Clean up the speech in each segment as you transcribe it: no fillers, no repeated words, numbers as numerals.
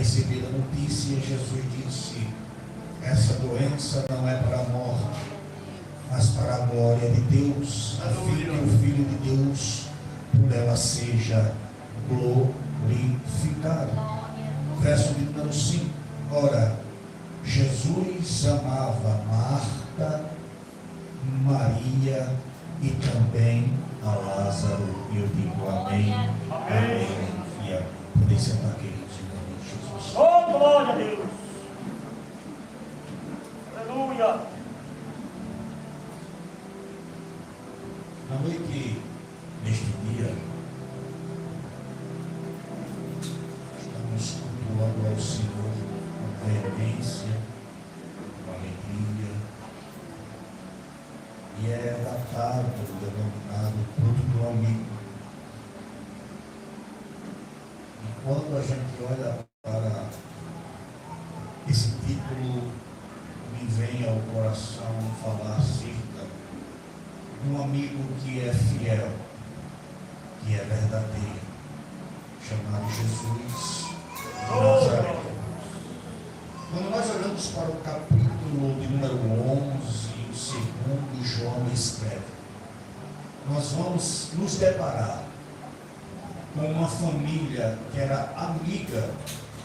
receber a notícia, Jesus disse: essa doença não é para a morte, mas para a glória de Deus, a fim que o Filho de Deus por ela seja glorificado. Verso de número 5. Ora, Jesus amava Marta, Maria e também a Lázaro. E eu digo amém, amém. E podem sentar, queridos, em nome de Jesus. Oh, glória a Deus! Aleluia! Na noite deste dia, estamos cultuando ao Senhor com veemência, com alegria, e é datado, denominado culto do amigo. E quando a gente olha para esse título, me vem ao coração falar acerca de um amigo que é fiel, que é verdadeiro, chamado Jesus de Nazaré. Quando nós olhamos para o capítulo de número 11, o segundo João escreve, nós vamos nos deparar com uma família que era amiga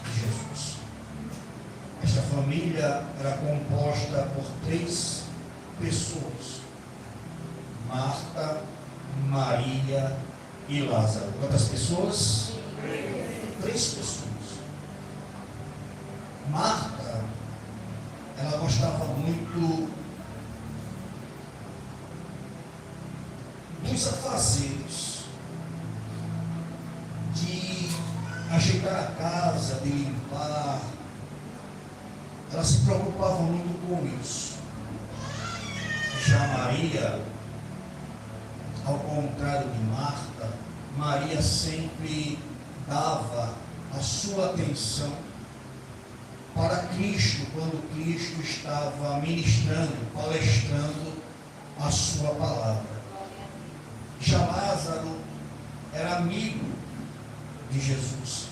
de Jesus. Esta família era composta por 3 pessoas: Marta, Maria e Lázaro. Quantas pessoas? 3 pessoas. Marta, ela gostava muito dos afazeres, de ajeitar a casa, de limpar. Ela se preocupava muito com isso. Já Maria, ao contrário de Marta, Maria sempre dava a sua atenção para Cristo, quando Cristo estava ministrando, palestrando a sua palavra. Já Lázaro era amigo de Jesus.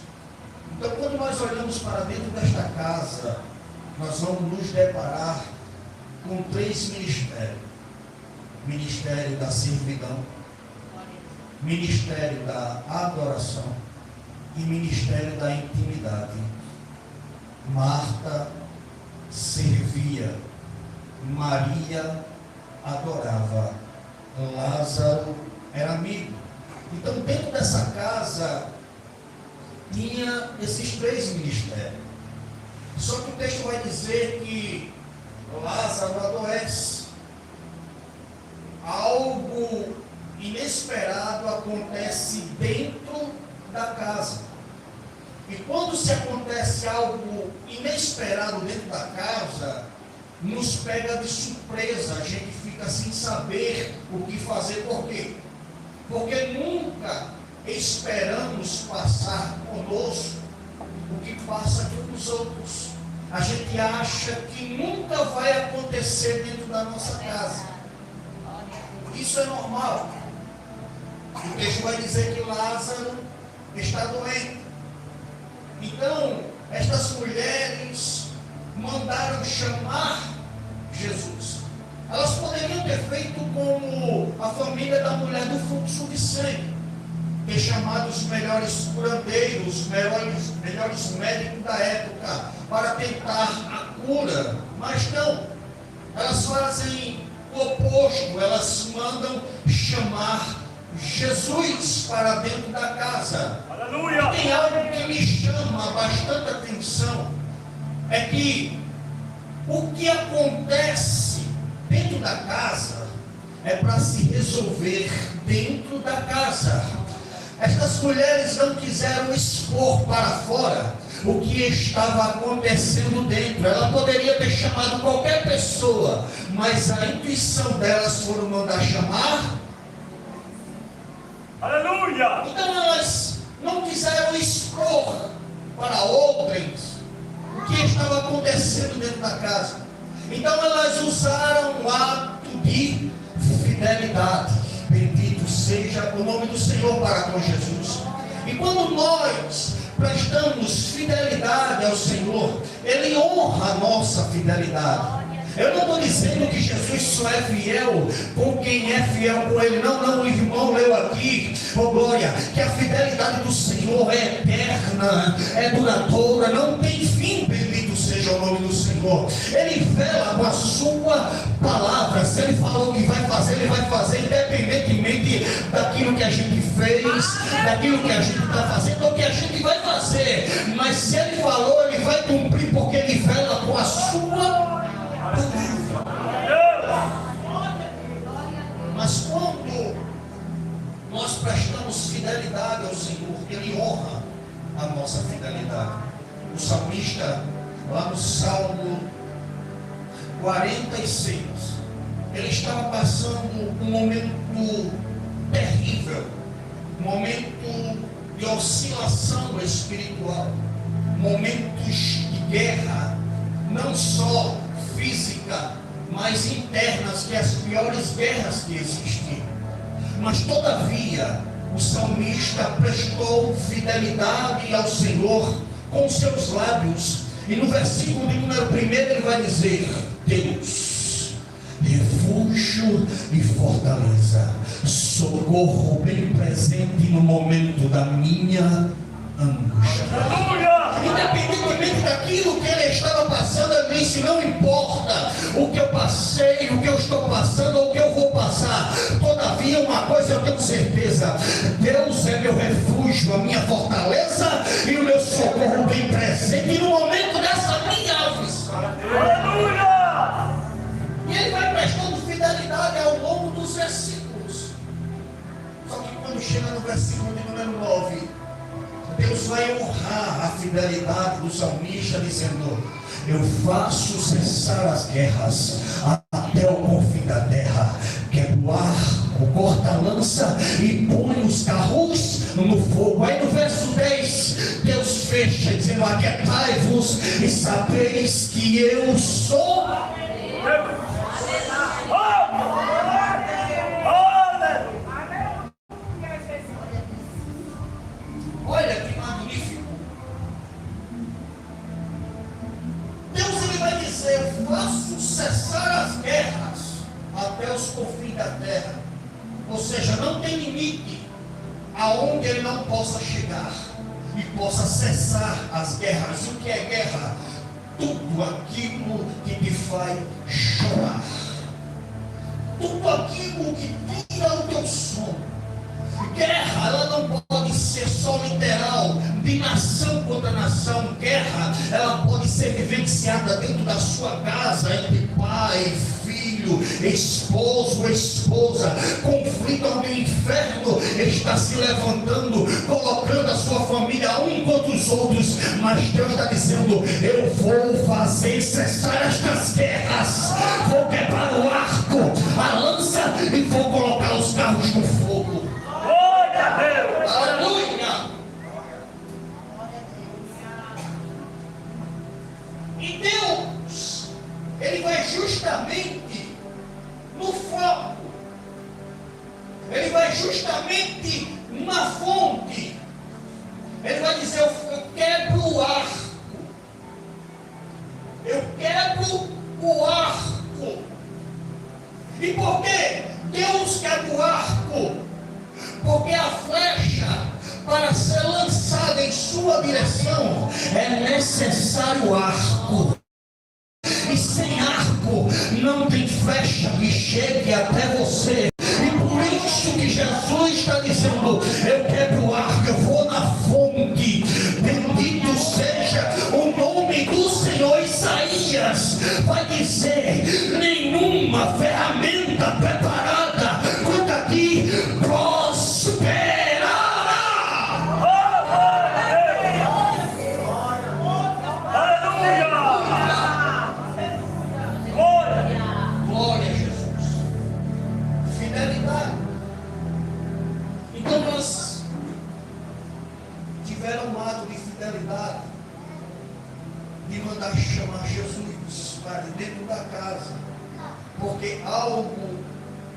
Então, quando nós olhamos para dentro desta casa, nós vamos nos deparar com 3 ministérios: ministério da servidão, ministério da adoração e ministério da intimidade. Marta servia, Maria adorava, Lázaro era amigo. Então, dentro dessa casa tinha esses 3 ministérios. Só que o texto vai dizer que Lázaro adoece. Algo inesperado acontece dentro da casa. E quando se acontece algo inesperado dentro da casa, nos pega de surpresa. A gente fica sem saber o que fazer. Por quê? Porque nunca esperamos passar conosco o que passa com os outros. A gente acha que nunca vai acontecer dentro da nossa casa. Isso é normal. O texto vai dizer que Lázaro está doente. Então, estas mulheres mandaram chamar Jesus. Elas poderiam ter feito como a família da mulher do fluxo de sangue, ter chamado os melhores curandeiros, os melhores médicos da época para tentar a cura, mas não. Elas fazem o oposto, elas mandam chamar Jesus para dentro da casa. Aleluia! Tem algo que me chama bastante atenção, é que o que acontece dentro da casa é para se resolver dentro da casa. Estas mulheres não quiseram expor para fora o que estava acontecendo dentro. Ela poderia ter chamado qualquer pessoa, mas a intuição delas foi mandar chamar. Aleluia! Então elas não quiseram expor para outros o que estava acontecendo dentro da casa. Então elas usaram o ato de fidelidade. Bendito seja o nome do Senhor para com Jesus. E quando nós prestamos fidelidade ao Senhor, Ele honra a nossa fidelidade. Eu não estou dizendo que Jesus só é fiel com quem é fiel com Ele. Não, o irmão leu aqui, oh glória, que a fidelidade do Senhor é eterna, é duradoura, não tem fim, bendito seja o nome do Senhor. Ele vela com a sua palavra. Se Ele falou que vai fazer, Ele vai fazer, independentemente daquilo que a gente fez, daquilo que a gente está fazendo, ou que a gente vai fazer. Mas se Ele falou, Ele vai cumprir, porque Ele vela com a sua. Mas quando nós prestamos fidelidade ao Senhor, Ele honra a nossa fidelidade. O salmista, lá no Salmo 46, ele estava passando um momento terrível, um momento de oscilação espiritual, momentos de guerra, não só física, mas internas, que é as piores guerras que existem. Mas todavia o salmista prestou fidelidade ao Senhor com seus lábios, e no versículo de número 1 ele vai dizer: Deus, refúgio e fortaleza, socorro bem presente no momento da minha angústia. Independentemente daquilo que ele estava passando, ele disse: não importa o que eu passei, o que eu estou passando ou o que eu vou passar, todavia uma coisa eu tenho certeza: Deus é meu refúgio, a minha fortaleza e o meu socorro bem presente no momento dessa minha aflição. Aleluia! E ele vai prestando fidelidade ao longo dos versículos. Só que quando chega no versículo de número 9, Deus vai honrar a fidelidade do salmista, dizendo: eu faço cessar as guerras até o confim da terra, quebro o arco, corta a lança e põe os carros no fogo. Aí no verso 10, Deus fecha dizendo: aquietai-vos e sabeis que eu sou. Olha que magnífico. Deus, ele vai dizer: eu faço cessar as guerras até os confins da terra. Ou seja, não tem limite aonde ele não possa chegar e possa cessar as guerras. O que é guerra? Tudo aquilo que te faz chorar, tudo aquilo que tira o teu sono. Guerra, ela não pode ser só literal, de nação contra nação. Guerra, ela pode ser vivenciada dentro da sua casa, entre pai, filho, esposo, esposa. Conflito onde o inferno está se levantando, colocando a sua família um contra os outros. Mas Deus está dizendo: eu vou fazer cessar estas guerras, vou quebrar o arco, a lança, e vou colocar os carros no fogo. Aleluia! E Deus, ele vai justamente no foco, ele vai justamente na fonte. Ele vai dizer: eu quebro o arco, eu quebro o arco. E por que Deus quebra o arco? Porque a flecha, para ser lançada em sua direção, é necessário arco. E sem arco não tem flecha que chegue até você. E por isso que Jesus está dizendo: eu quebro o arco, eu vou na fonte. Bendito seja o nome do Senhor. Isaías vai dizer: nenhuma ferramenta preparada contra ti prosperará. Glória a Jesus. Fidelidade. Então nós tiveram um ato de fidelidade, de mandar chamar Jesus para dentro da casa, porque algo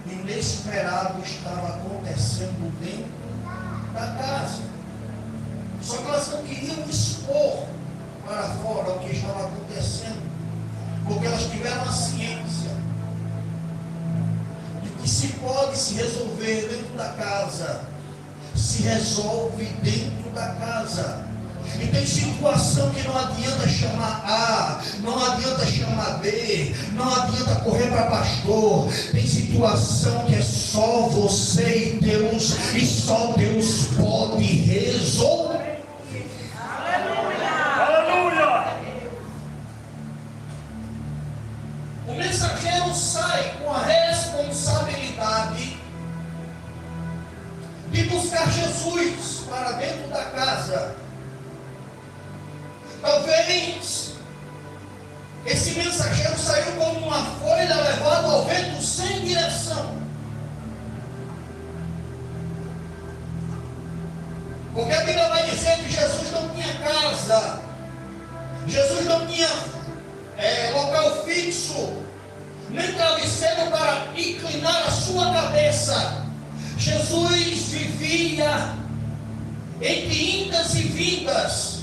inesperado estava acontecendo dentro da casa. Só que elas não queriam expor para fora o que estava acontecendo, porque elas tiveram a ciência de que se pode se resolver dentro da casa, se resolve dentro da casa. E tem situação que não adianta chamar A, não adianta chamar B, não adianta correr para pastor. Tem situação que é só você e Deus, e só Deus pode resolver. Aleluia! O mensageiro sai com a responsabilidade de buscar Jesus para dentro da casa. Talvez esse mensageiro saiu como uma folha levada ao vento sem direção. Porque a Bíblia vai dizer que Jesus não tinha casa, Jesus não tinha local fixo, nem travesseiro para inclinar a sua cabeça. Jesus vivia entre indas e vindas,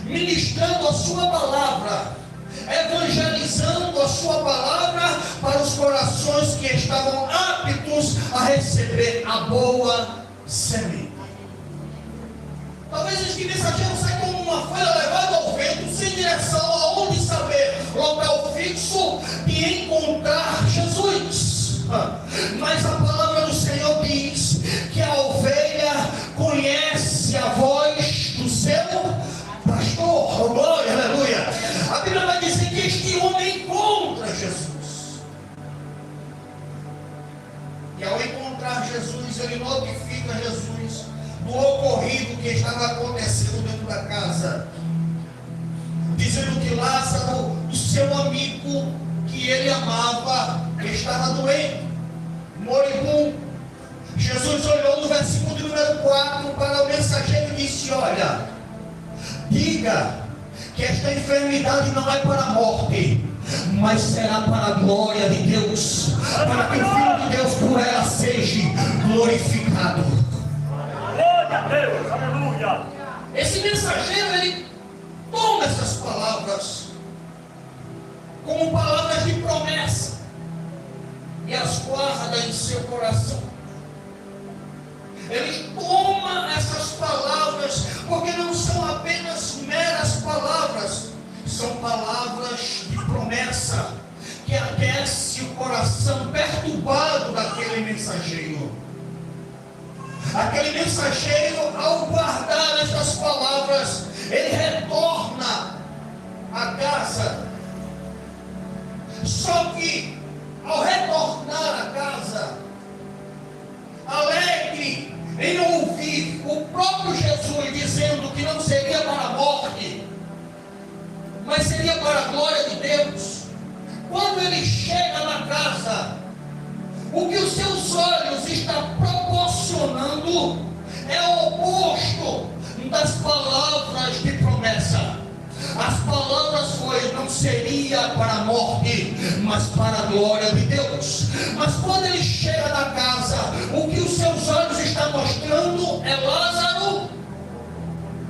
ministrando a sua palavra, evangelizando a sua palavra para os corações que estavam aptos a receber a boa semente. Talvez este mensageiro saia como uma folha levada ao vento, sem direção, aonde saber, local fixo de encontrar Jesus. Mas a palavra do Senhor diz que a ovelha conhece a voz do seu pastor. Oh, glória, aleluia. A Bíblia vai dizer que este homem encontra Jesus. E ao encontrar Jesus, ele notifica Jesus do ocorrido que estava acontecendo dentro da casa, dizendo que Lázaro, o seu amigo que ele amava, estava doente, moribundo. Jesus olhou no versículo número 4 para o mensageiro e disse: olha, diga que esta enfermidade não é para a morte, mas será para a glória de Deus, para que o Filho de Deus por ela seja glorificado. Glória a Deus, aleluia! Esse mensageiro, ele toma essas palavras como palavras de promessa e as guarda em seu coração. Ele toma essas palavras, porque não são apenas meras palavras, são palavras de promessa, que aquece o coração perturbado daquele mensageiro. Aquele mensageiro, ao guardar essas palavras, ele retorna à casa. Só que, ao retornar à casa, alegre em ouvir o próprio Jesus dizendo que não seria para a morte, mas seria para a glória de Deus, quando ele chega na casa, o que os seus olhos estão proporcionando é o oposto das palavras de promessa. As palavras foi: não seria para a morte, mas para a glória de Deus. Mas quando ele chega na casa, o que os seus olhos estão mostrando é Lázaro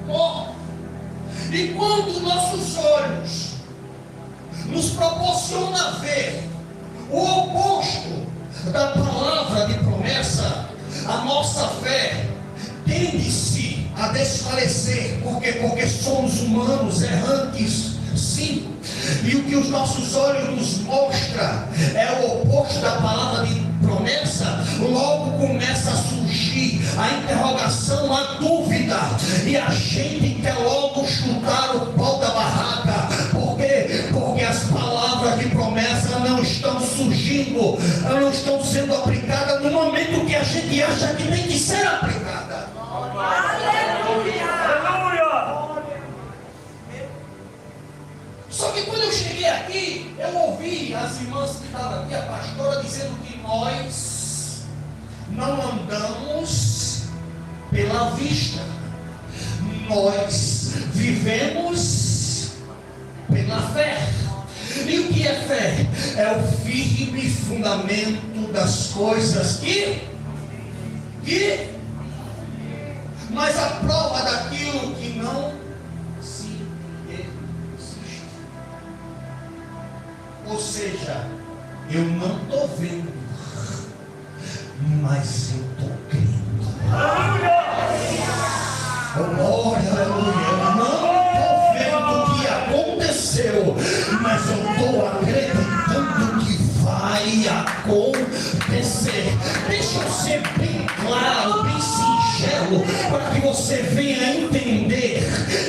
morto. E quando nossos olhos nos proporciona ver o oposto da palavra de promessa, a nossa fé tende-se a desfalecer. Porque somos humanos errantes, sim. E o que os nossos olhos nos mostram é o oposto da palavra de promessa. Logo começa a surgir a interrogação, a dúvida, e a gente quer logo chutar o pau da barraca. Por quê? Porque as palavras de promessa não estão surgindo, não estão sendo aplicadas no momento que a gente acha que tem que ser aplicada. Aleluia! Só que quando eu cheguei aqui, eu ouvi as irmãs que estavam aqui, a pastora, dizendo que nós não andamos pela vista, nós vivemos pela fé. E o que é fé? É o firme fundamento das coisas que mas a prova daquilo que não se existe. Ou seja, eu não estou vendo, mas eu estou crendo. Glória, aleluia. Eu não estou vendo o que aconteceu, mas eu estou acreditando que vai acontecer. Deixa eu ser bem claro, bem singelo, para que você venha entender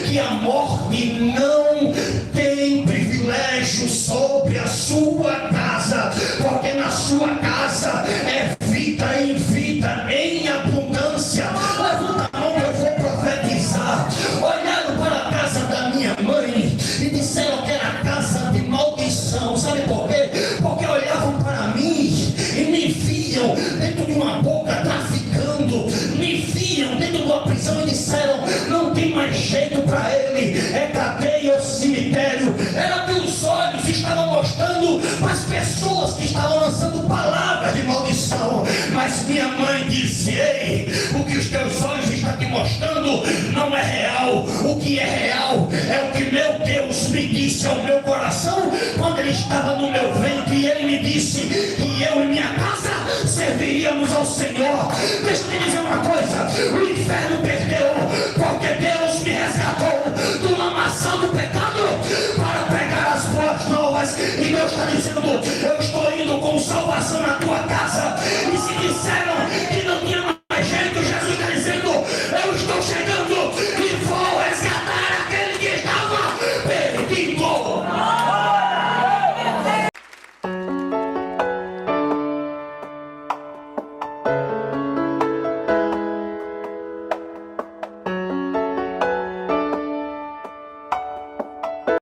que a morte não tem privilégio sobre a sua casa, porque na sua casa é vida em vida, em abundância. Levanta a mão que eu vou profetizar. Olharam para a casa da minha mãe e disseram que era casa de maldição. Sabe por quê? Porque olhavam para mim e me viam dentro de uma boca traficando, me viam dentro de uma prisão e disseram: não tem mais jeito para ele, é cadeia ou cemitério. Era que os olhos estavam mostrando para as pessoas que estavam lançando palavras de maldição, mas minha mãe disse: ei, o que os teus olhos estão te mostrando não é real. O que é real é o que meu Deus me disse ao meu coração quando ele estava no meu ventre, e ele me disse que eu e minha casa serviríamos ao Senhor. Deixa eu te dizer uma coisa: o inferno perdeu, porque Deus me resgatou do lamaçal do pecado para pegar as boas novas. E Deus está dizendo: eu estou indo com salvação na tua casa. E se disseram que